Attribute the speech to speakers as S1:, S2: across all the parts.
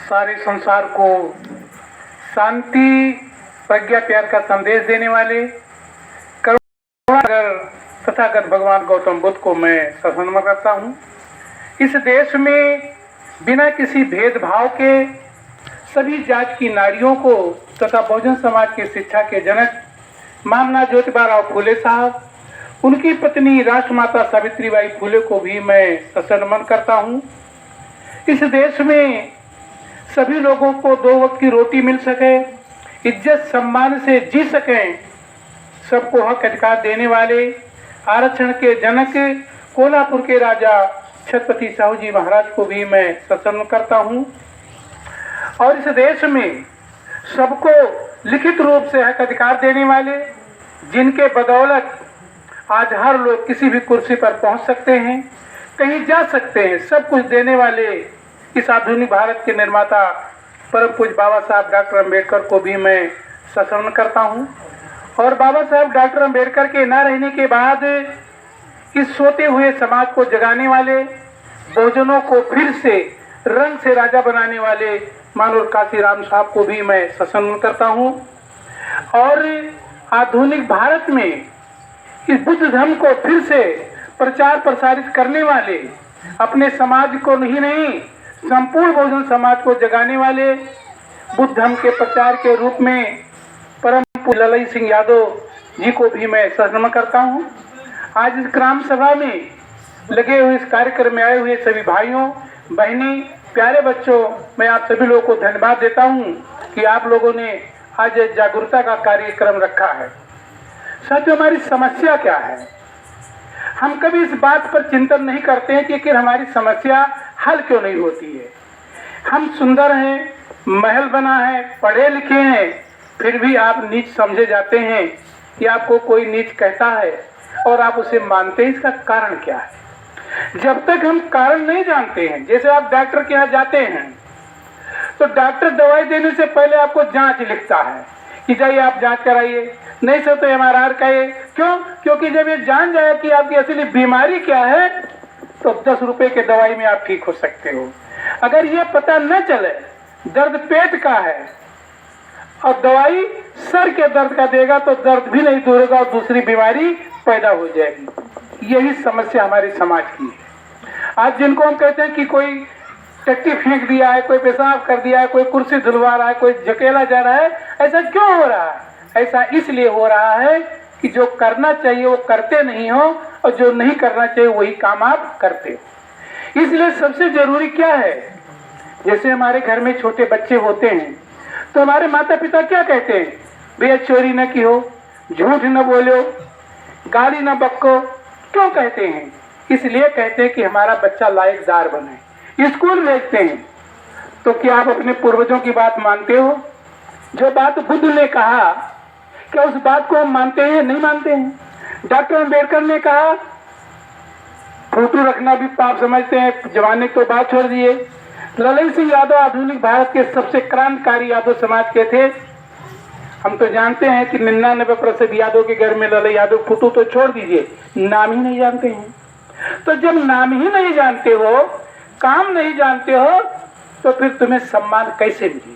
S1: सारे संसार को शांति, प्रज्ञा, प्यार का संदेश देने वाले करुणागर तथागत भगवान गौतम बुद्ध को मैं सत्नमन करता हूँ। इस देश में बिना किसी भेदभाव के सभी जात की नारियों को तथा बहुजन समाज की शिक्षा के जनक महामना ज्योतिबा फूले साहब, उनकी पत्नी राष्ट्रमाता सावित्रीबाई फूले को भी मैं सत्नमन करता हूँ। इस देश में सभी लोगों को 2 वक्त की रोटी मिल सके, इज्जत सम्मान से जी सकें, सबको हक अधिकार देने वाले आरक्षण के जनक कोल्हापुर के राजा छत्रपति साहू जी महाराज को भी मैं सत्नमन करता हूँ। और इस देश में सबको लिखित रूप से हक अधिकार देने वाले, जिनके बदौलत आज हर लोग किसी भी कुर्सी पर पहुंच सकते हैं, कहीं जा सकते हैं, सब कुछ देने वाले इस आधुनिक भारत के निर्माता परम पूज्य बाबा साहब डॉक्टर अम्बेडकर को भी मैं सत्नमन करता हूं। और बाबा साहब डॉक्टर अम्बेडकर के न रहने के बाद इस सोते हुए समाज को जगाने वाले, बहुजनों को फिर से रंग से राजा बनाने वाले मानव काशीराम साहब को भी मैं सत्नमन करता हूं। और आधुनिक भारत में इस बुद्ध धर्म को फिर से प्रचार प्रसारित करने वाले, अपने समाज को नहीं संपूर्ण बहुजन समाज को जगाने वाले बुद्ध धर्म के प्रचार के रूप में परम पूज्य ललई सिंह यादव जी को भी मैं सत्नमन करता हूं। आज इस ग्राम सभा में लगे हुए इस कार्यक्रम में आए हुए सभी भाइयों, बहनी, प्यारे बच्चों, मैं आप सभी लोगों को धन्यवाद देता हूं कि आप लोगों ने आज जागरूकता का कार्यक्रम रखा है। साथियों, हमारी समस्या क्या है? हम कभी इस बात पर चिंतन नहीं करते हैं कि आखिर हमारी समस्या हल क्यों नहीं होती है। हम सुंदर हैं, महल बना है, पढ़े लिखे हैं, फिर भी आप नीच समझे जाते हैं कि आपको कोई नीच कहता है और आप उसे मानते हैं। इसका कारण क्या है? जब तक हम कारण नहीं जानते हैं, जैसे आप डॉक्टर के यहाँ जाते हैं तो डॉक्टर दवाई देने से पहले आपको जांच लिखता है कि जाइए आप जांच कराइए, नहीं सर तो MRI कराइए। क्यों? क्योंकि जब ये जान जाए कि आपकी असली बीमारी क्या है तो 10 रुपए के दवाई में आप ठीक हो सकते हो। अगर ये पता न चले दर्द पेट का है और दवाई सर के दर्द का देगा तो दर्द भी नहीं दूर होगा और दूसरी बीमारी पैदा हो जाएगी। यही समस्या हमारे समाज की है। आज जिनको हम कहते हैं कि कोई टट्टी फेंक दिया है, कोई पेशाब कर दिया है, कोई कुर्सी धुलवा रहा है, कोई झकेला जा रहा है, ऐसा क्यों हो रहा है? ऐसा इसलिए हो रहा है कि जो करना चाहिए वो करते नहीं हो और जो नहीं करना चाहिए वही काम आप करते हो। इसलिए सबसे जरूरी क्या है, जैसे हमारे घर में छोटे बच्चे होते हैं तो हमारे माता पिता क्या कहते हैं? भैया चोरी न की हो, झूठ न बोलो, गाली न बको। क्यों कहते हैं? इसलिए कहते हैं कि हमारा बच्चा लायकदार बने। स्कूल भेजते हैं तो क्या आप अपने पूर्वजों की बात मानते हो? जो बात बुद्ध ने कहा क्या उस बात को हम मानते हैं? नहीं मानते हैं। डॉक्टर अम्बेडकर ने कहा फोटो रखना भी पाप समझते हैं, जमाने को बात छोड़ दिए। ललई सिंह यादव आधुनिक भारत के सबसे क्रांतिकारी यादव समाज के थे। हम तो जानते हैं कि 99% यादव के घर में ललई यादव, फोटो तो छोड़ दीजिए, नाम ही नहीं जानते हैं। तो जब नाम ही नहीं जानते हो, काम नहीं जानते हो, तो फिर तुम्हें सम्मान कैसे मिलेगा?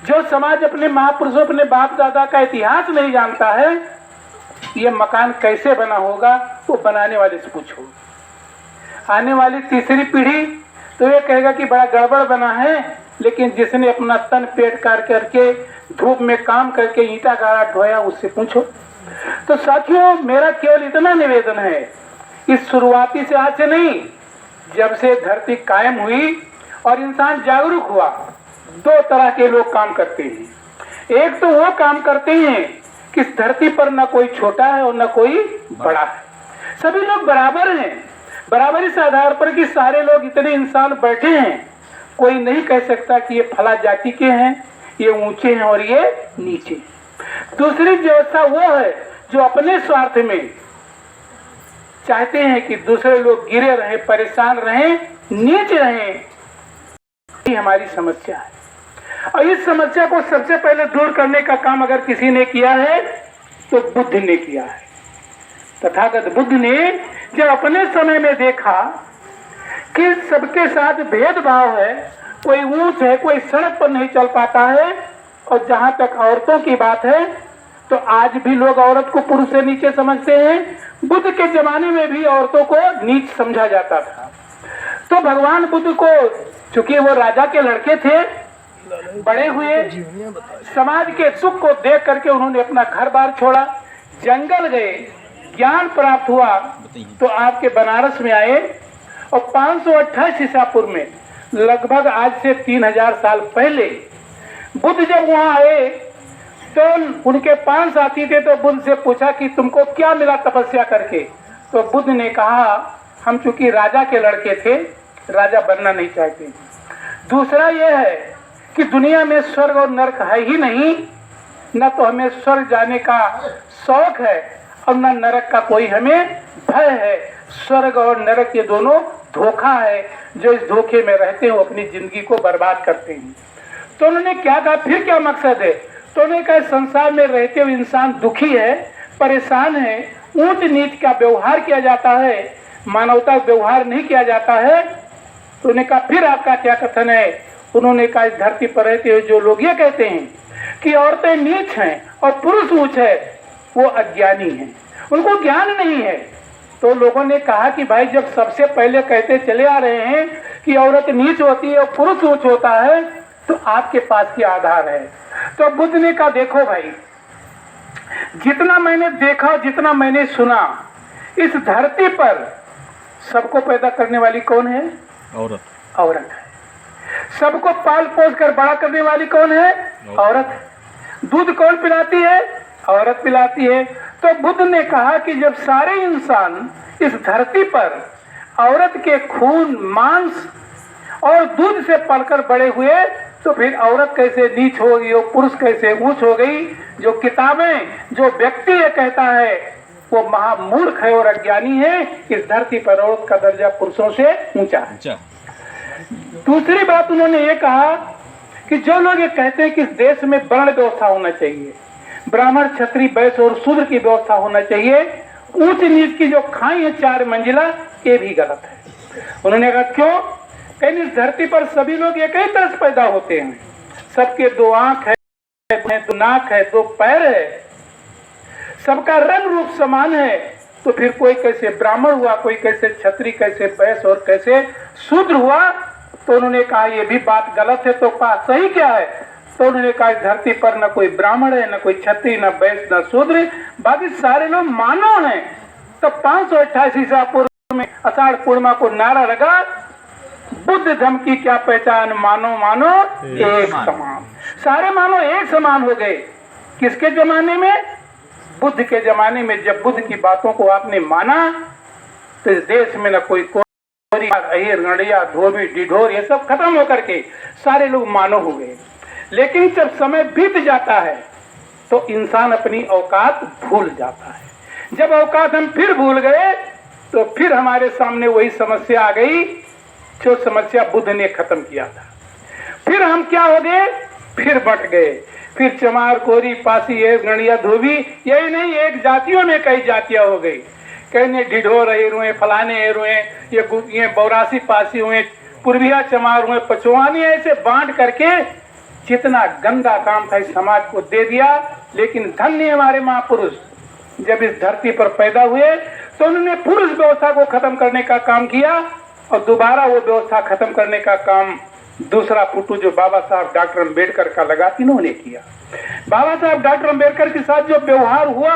S1: जो समाज अपने महापुरुषों, अपने बाप दादा का इतिहास नहीं जानता है, ये मकान कैसे बना होगा वो बनाने वाले से पूछो। आने वाली तीसरी पीढ़ी तो ये कहेगा कि बड़ा गड़बड़ बना है, लेकिन जिसने अपना तन पेट काट करके धूप में काम करके ईंटा गाड़ा ढोया उससे पूछो। तो साथियों, मेरा केवल इतना निवेदन है, इस शुरुआती से आज से नहीं, जब से धरती कायम हुई और इंसान जागरूक हुआ, 2 तरह के लोग काम करते हैं। एक तो वो काम करते हैं कि इस धरती पर न कोई छोटा है और न कोई बड़ा है, सभी लोग बराबर हैं। बराबरी से आधार पर कि सारे लोग, इतने इंसान बैठे हैं, कोई नहीं कह सकता कि ये फला जाति के हैं, ये ऊंचे हैं और ये नीचे। दूसरी व्यवस्था वो है जो अपने स्वार्थ में चाहते हैं कि दूसरे लोग गिरे रहें, परेशान रहें, नीचे रहें। ये हमारी समस्या है और इस समस्या को सबसे पहले दूर करने का काम अगर किसी ने किया है तो बुद्ध ने किया है। तथागत बुद्ध ने जब अपने समय में देखा कि सबके साथ भेदभाव है, कोई ऊंच है, कोई सड़क पर नहीं चल पाता है। और जहां तक औरतों की बात है तो आज भी लोग औरत को पुरुष से नीचे समझते हैं। बुद्ध के जमाने में भी औरतों को नीच समझा जाता था। तो भगवान बुद्ध को, चूंकि वो राजा के लड़के थे, बड़े हुए, समाज के सुख को देख करके उन्होंने अपना घर बार छोड़ा, जंगल गए, ज्ञान प्राप्त हुआ तो आपके बनारस में आए। और 528 ईसा पूर्व में, लगभग आज से 3000 साल पहले बुद्ध जब वहां आए तो उनके 5 साथी थे। तो बुद्ध से पूछा कि तुमको क्या मिला तपस्या करके? तो बुद्ध ने कहा, हम चूंकि राजा के लड़के थे, राजा बनना नहीं चाहते। दूसरा यह है कि दुनिया में स्वर्ग और नरक है ही नहीं, न तो हमें स्वर्ग जाने का शौक है और न नरक का कोई हमें भय है। स्वर्ग और नरक ये दोनों धोखा है, जो इस धोखे में रहते हैं वो अपनी जिंदगी को बर्बाद करते हैं। तो उन्होंने क्या कहा, फिर क्या मकसद है? तो उन्होंने कहा, संसार में रहते हुए इंसान दुखी है, परेशान है, ऊंच नीच का व्यवहार किया जाता है, मानवता का व्यवहार नहीं किया जाता है। तो उन्होंने कहा, फिर आपका क्या कथन है? उन्होंने कहा, इस धरती पर रहते हुए जो लोग ये कहते हैं कि औरतें नीच हैं और पुरुष ऊंच है, वो अज्ञानी हैं, उनको ज्ञान नहीं है। तो लोगों ने कहा कि भाई, जब सबसे पहले कहते चले आ रहे हैं कि औरत नीच होती है और पुरुष ऊंच होता है, तो आपके पास क्या आधार है? तो बुद्ध ने कहा, देखो भाई, जितना मैंने देखा, जितना मैंने सुना, इस धरती पर सबको पैदा करने वाली कौन है? औरत है। सबको पाल पोस कर बड़ा करने वाली कौन है? औरत है। दूध कौन पिलाती है? औरत पिलाती है। तो बुद्ध ने कहा कि जब सारे इंसान इस धरती पर औरत के खून, मांस और दूध से पलकर बड़े हुए, तो फिर औरत कैसे नीच हो गई और पुरुष कैसे ऊंच हो गई? जो किताबें, जो व्यक्ति ये कहता है, वो महामूर्ख है और अज्ञानी है। इस धरती पर औरत का दर्जा पुरुषों से ऊंचा है। दूसरी बात उन्होंने ये कहा कि जो लोग ये कहते हैं कि इस देश में वर्ण व्यवस्था होना चाहिए, ब्राह्मण, क्षत्रिय, वैश्य और शूद्र की व्यवस्था होना चाहिए, ऊंच नीच की जो खाई है 4 मंजिला, ये भी गलत है। उन्होंने कहा, क्यों? कहीं इस धरती पर सभी लोग एक ही तरह से पैदा होते हैं, सबके 2 आंख है, 2 नाक है, 2 पैर है, सबका रंग रूप समान है। तो फिर कोई कैसे ब्राह्मण हुआ, कोई कैसे क्षत्रिय, कैसे वैश्य और कैसे शूद्र हुआ? तो उन्होंने कहा, ये भी बात गलत है। तो कहा, सही क्या है? तो उन्होंने कहा, इस धरती पर न कोई ब्राह्मण है, न कोई क्षत्रिय, न वैश्य, न शूद्र, बाकी सारे लोग मानव हैं। तो 528 ईसा पूर्व में आषाढ़ पूर्णिमा को नारा लगा, बुद्ध धर्म की क्या पहचान, मानो मानो एक समान। सारे मानो एक समान हो गए। किसके जमाने में? बुद्ध के जमाने में। जब बुद्ध की बातों को आपने माना तो इस देश में न कोई अहिर, गणिया, धोबी, डिढोर, ये सब खत्म होकर के सारे लोग मानो हो गए। लेकिन जब समय बीत जाता है तो इंसान अपनी औकात भूल जाता है। जब औकात हम फिर भूल गए तो फिर हमारे सामने वही समस्या आ गई जो समस्या बुद्ध ने खत्म किया था। फिर हम क्या हो गए? फिर बट गए। फिर चमार, कोरी, पासी, गणिया, धोबी, यही नहीं, एक जातियों में कई जातियां हो गई। कहने ढिढोर अहिर हुए, फलाने अहिर हुए, ये बौरासी पासी हुए, पूर्विया चमार हुए, पचवानी, ऐसे बांट करके जितना गंदा काम था इस समाज को दे दिया। लेकिन धन्य हमारे महापुरुष, जब इस धरती पर पैदा हुए तो उन्होंने पुरुष व्यवस्था को खत्म करने का काम किया और दोबारा वो व्यवस्था खत्म करने का काम दूसरा फुटू जो बाबा साहब डॉक्टर अम्बेडकर का लगा, इन्होंने किया। बाबा साहब डॉक्टर अम्बेडकर के साथ जो व्यवहार हुआ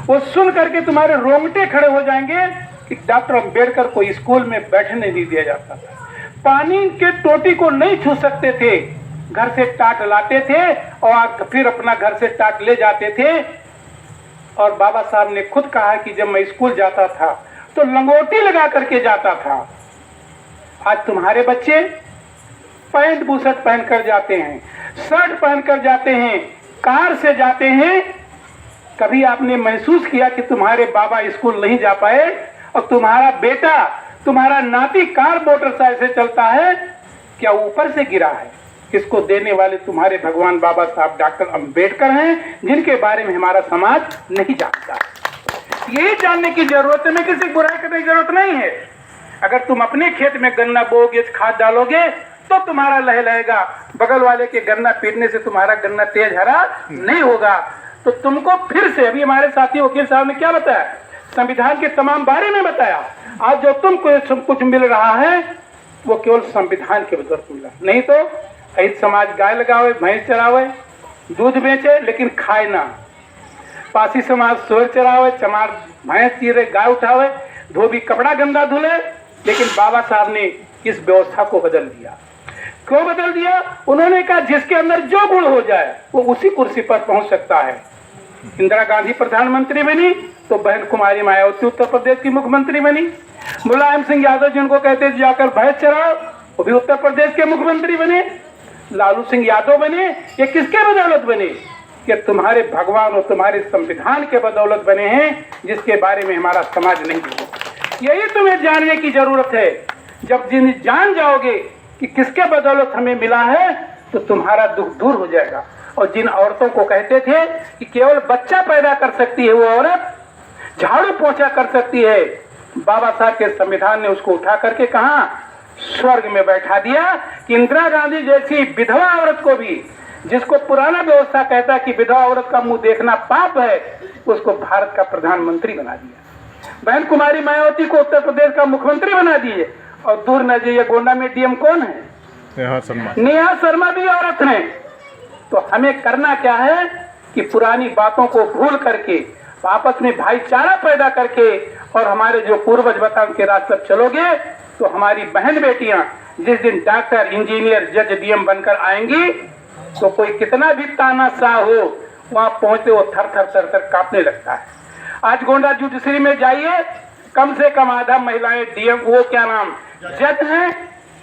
S1: वो सुन करके तुम्हारे रोंगटे खड़े हो जाएंगे कि डॉक्टर अम्बेडकर को स्कूल में बैठने नहीं दिया जाता था, पानी के टोटी को नहीं छू सकते थे, घर से टाट लाते थे और फिर अपना घर से टाट ले जाते थे। और बाबा साहब ने खुद कहा कि जब मैं स्कूल जाता था तो लंगोटी लगा करके जाता था। आज तुम्हारे बच्चे पैंट बुशर्ट पहन कर जाते हैं, शर्ट पहन कर जाते हैं, कार से जाते हैं। कभी आपने महसूस किया कि तुम्हारे बाबा स्कूल नहीं जा पाए और तुम्हारा बेटा, तुम्हारा नाती कार मोटरसाइकिल से चलता है? क्या ऊपर से गिरा है? इसको देने वाले तुम्हारे भगवान बाबा साहब डॉक्टर अम्बेडकर हैं, जिनके बारे में हमारा समाज नहीं जानता। यही जानने की जरूरत है, किसी बुराई करने की जरूरत नहीं है। अगर तुम अपने खेत में गन्ना बोओगे, खाद डालोगे तो तुम्हारा लहलहेगा, बगल वाले के गन्ना पीटने से तुम्हारा गन्ना तेज हरा नहीं होगा। तो तुमको फिर से, अभी हमारे साथी वकील साहब ने क्या बताया, संविधान के तमाम बारे में बताया। आज जो तुमको कुछ मिल रहा है वो केवल संविधान के बदौलत मिला, नहीं तो अहित समाज गाय लगावे, भैंस चरावे, दूध बेचे लेकिन खाए ना। पासी समाज सोर चरावे, चमार भैंस चीरे, गाय उठावे, धोबी कपड़ा गंदा धुले, लेकिन बाबा साहब ने इस व्यवस्था को बदल दिया। क्यों बदल दिया? उन्होंने कहा जिसके अंदर जो गुण हो जाए वो उसी कुर्सी पर पहुंच सकता है। इंदिरा गांधी प्रधानमंत्री बनी तो बहन कुमारी मायावती उत्तर प्रदेश की मुख्यमंत्री बनी। मुलायम सिंह यादव जिनको कहते थे जाकर भैंस चराओ, वो भी उत्तर प्रदेश के मुख्यमंत्री बने। लालू सिंह यादव बने, ये किसके बदौलत बने? कि तुम्हारे भगवान और तुम्हारे संविधान के बदौलत बने हैं, जिसके बारे में हमारा समाज नहीं जानता। यही तुम्हें जानने की जरूरत है। जब जिन जान जाओगे कि किसके बदौलत हमें मिला है तो तुम्हारा दुख दूर हो जाएगा। और जिन औरतों को कहते थे कि केवल बच्चा पैदा कर सकती है वो औरत, झाड़ू पोछा कर सकती है, बाबा साहब के संविधान ने उसको उठा करके कहा स्वर्ग में बैठा दिया। कि इंदिरा गांधी जैसी विधवा औरत को भी, जिसको पुराना व्यवस्था कहता कि विधवा औरत का मुंह देखना पाप है, उसको भारत का प्रधानमंत्री बना दिया। बहन कुमारी मायावती को उत्तर प्रदेश का मुख्यमंत्री बना दिए। और दूर न जाइए, गोंडा में डीएम कौन है? नेहा शर्मा भी औरत है। तो हमें करना क्या है कि पुरानी बातों को भूल करके आपस में भाईचारा पैदा करके और हमारे जो पूर्वज बता के रास्ते पर चलोगे तो हमारी बहन बेटियां जिस दिन डॉक्टर, इंजीनियर, जज, डीएम बनकर आएंगी तो कोई कितना भी तानाशाह हो, वहां पहुंचते वो थर थर थर थर कांपने लगता है। आज गोंडा जुडिशरी में जाइए, कम से कम आधा महिलाएं डीएम, वो क्या नाम, जज हैं,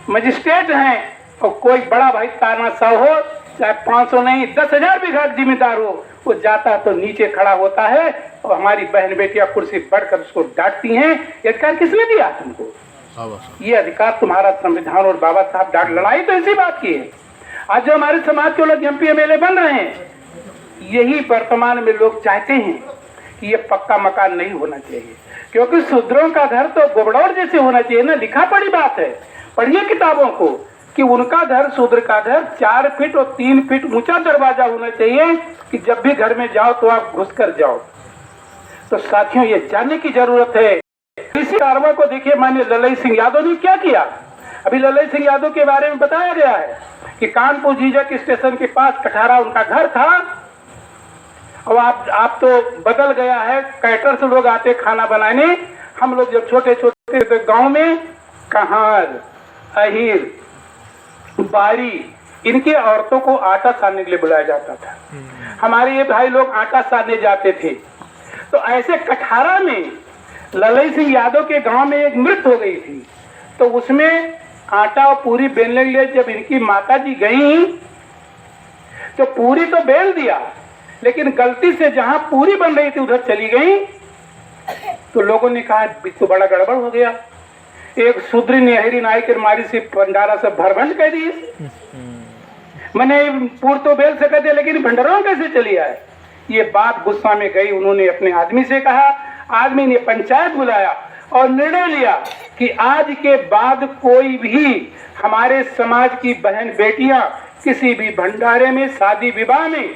S1: मजिस्ट्रेट हैं। और कोई बड़ा भाई तानाशाह हो, चाहे 500 नहीं 10,000 भी घर जिम्मेदार हो, वो जाता तो नीचे खड़ा होता है और हमारी बहन बेटियां कुर्सी बढ़कर उसको डांटती हैं। ये अधिकार किसने दिया तुमको? ये अधिकार तुम्हारा संविधान और बाबा साहब डांट। लड़ाई तो इसी बात की है। आज जो हमारे समाज के लोग एमपी एमएलए बन रहे हैं, यही वर्तमान में लोग चाहते हैं कि ये पक्का मकान नहीं होना चाहिए, क्योंकि शूद्रों का घर तो गोबड़ौर जैसे होना चाहिए ना। लिखा पढ़ी बात है, पढ़िए किताबों को कि उनका घर, शूद्र का घर 4 फीट और 3 फीट ऊंचा दरवाजा होना चाहिए कि जब भी घर में जाओ तो आप घुस कर जाओ। तो साथियों, ये जानने की जरूरत है। इसी कार्रवाई को देखिए, माननीय ललई सिंह यादव ने क्या किया। अभी ललई सिंह यादव के बारे में बताया गया है कि कानपुर जीजक स्टेशन के पास कठारा उनका घर था। और आप तो बदल गया है, कैटर से लोग आते खाना बनाने। हम लोग जब छोटे छोटे थे गांव में, कहार, अहिर, बारी, इनके औरतों को आटा सानने के लिए बुलाया जाता था। हमारे ये भाई लोग आटा सानने जाते थे। तो ऐसे कठारा में ललई सिंह यादव के गांव में एक मृत्यु हो गई थी। तो उसमें आटा और पूरी बेलने के लिए जब इनकी माता जी गई तो पूरी तो बेल दिया, लेकिन गलती से जहां पूरी बन रही थी उधर चली गई। तो लोगों ने कहा तो बड़ा गड़बड़ हो गया। एक शूद्री नेहरी नाई के मारी से भंडारा से भरभंड कर दी। मैंने पूर तो बेल से कर दिया, लेकिन भंडारों कैसे चली आए? ये बात गुस्सा में गई। उन्होंने अपने आदमी से कहा, आदमी ने पंचायत बुलाया और निर्णय लिया कि आज के बाद कोई भी हमारे समाज की बहन बेटियां किसी भी भंडारे में, शादी विवाह में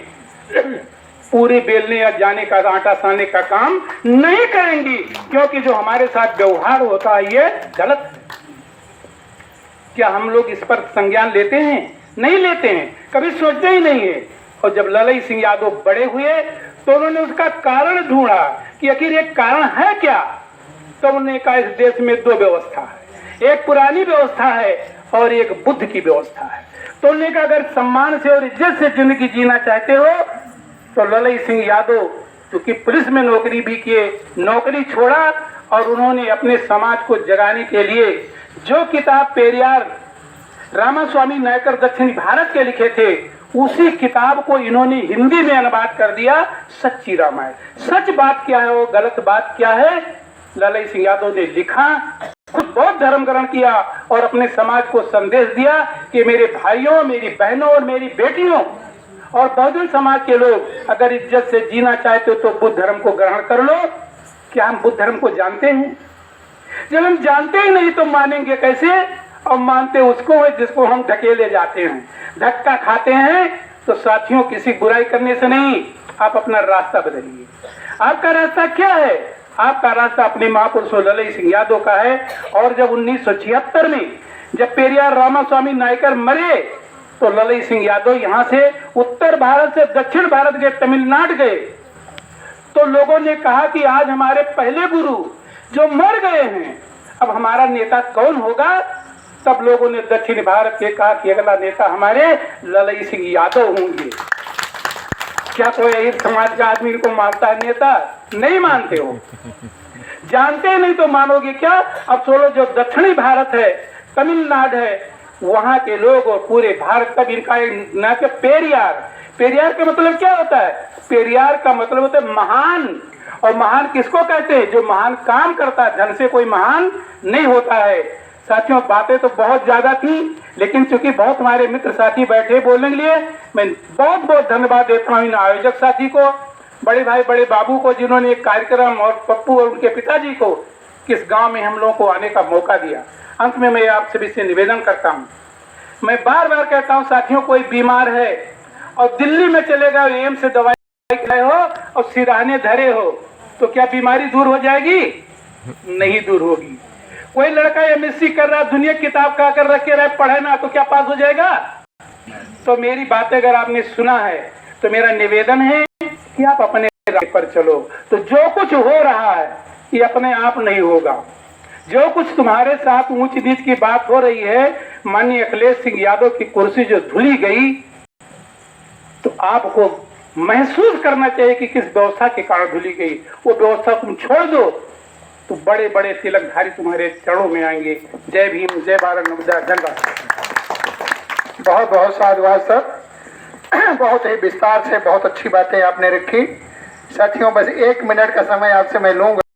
S1: पूरे बेलने या जाने का, आटा सानने का काम नहीं करेंगी, क्योंकि जो हमारे साथ व्यवहार होता है ये गलत है। क्या हम लोग इस पर संज्ञान लेते हैं? नहीं लेते हैं, कभी सोचते ही नहीं है। और जब ललई सिंह यादव बड़े हुए तो उन्होंने उसका कारण ढूंढा कि आखिर एक कारण है क्या। तो उन्होंने कहा इस देश में 2 व्यवस्था है, एक पुरानी व्यवस्था है और एक बुद्ध की व्यवस्था है। तो उन्होंने कहा अगर सम्मान से और इज्जत से जिंदगी जीना चाहते हो तो ललई सिंह यादव, क्योंकि पुलिस में नौकरी भी किए, नौकरी छोड़ा और उन्होंने अपने समाज को जगाने के लिए जो किताब पेरियार रामास्वामी नायकर दक्षिणी भारत के लिखे थे, उसी किताब को इन्होंने हिंदी में अनुवाद कर दिया, सच्ची रामायण। सच बात क्या है, वो गलत बात क्या है, ललई सिंह यादव ने लिखा। खुद बौद्ध धर्म ग्रहण किया और अपने समाज को संदेश दिया कि मेरे भाइयों, मेरी बहनों और मेरी बेटियों और बहुजन समाज के लोग अगर इज्जत से जीना चाहते हो तो बुद्ध धर्म को ग्रहण कर लो। क्या हम बुद्ध धर्म को जानते हैं? जब हम जानते ही नहीं तो मानेंगे कैसे? और मानते उसको है जिसको हम ढकेले जाते हैं, धक्का खाते हैं। तो साथियों, किसी बुराई करने से नहीं, आप अपना रास्ता बदलिए। आपका रास्ता क्या है? आपका रास्ता अपने महापुरुषों ललई सिंह यादव का है। और जब 1976 में जब पेरियार रामास्वामी नायकर मरे तो ललई सिंह यादव यहाँ से उत्तर भारत से दक्षिण भारत गए, तमिलनाडु गए। तो लोगों ने कहा कि आज हमारे पहले गुरु जो मर गए हैं, अब हमारा नेता कौन होगा? सब लोगों ने दक्षिण भारत के कहा कि अगला नेता हमारे ललई सिंह यादव होंगे। क्या कोई अहिर समाज का आदमी को मानता है नेता? नहीं मानते हो। जानते नहीं तो मानोगे क्या? अब सोलो जो दक्षिणी भारत है, तमिलनाडु है, वहां के लोग और पूरे भारत का इनका ना के पेरियार। पेरियार का मतलब क्या होता है? पेरियार का मतलब होता है महान। और महान किसको कहते हैं? जो महान काम करता है। धन से कोई महान नहीं होता है। साथियों, बातें तो बहुत ज्यादा थी, लेकिन चूंकि बहुत हमारे मित्र साथी बैठे बोलने के लिए, मैं बहुत बहुत धन्यवाद देता हूँ इन आयोजक साथी को, बड़े भाई बड़े बाबू को, जिन्होंने एक कार्यक्रम, और पप्पू और उनके पिताजी को किस गांव में हम लोगों को आने का मौका दिया। अंत में मैं आप सभी से निवेदन करता हूँ, मैं बार बार कहता हूँ साथियों, कोई बीमार है और दिल्ली में चले गए, एम्स से दवाई खाए हो और सिरहाने धरे हो, तो क्या बीमारी दूर हो जाएगी? नहीं दूर होगी। कोई लड़का एमएससी कर रहा, दुनिया किताब का कर रखे रहे, पढ़े ना, तो क्या पास हो जाएगा? तो मेरी बातें अगर आपने सुना है तो मेरा निवेदन है कि आप अपने रास्ते पर चलो। तो जो कुछ हो रहा है ये अपने आप नहीं होगा। जो कुछ तुम्हारे साथ ऊंच नीच की बात हो रही है, माननीय अखिलेश सिंह यादव की कुर्सी जो धुली गई, तो आपको महसूस करना चाहिए कि किस व्यवस्था के कारण धुली गई। वो व्यवस्था तुम छोड़ दो तो बड़े बड़े तिलकधारी तुम्हारे चरणों में आएंगे। जय भीम, जय भारत, नमस्कार, धन्यवाद। बहुत बहुत साधुवाद सर, बहुत ही विस्तार से बहुत अच्छी बातें आपने रखी। साथियों, बस 1 मिनट का समय आपसे मैं लूंगा।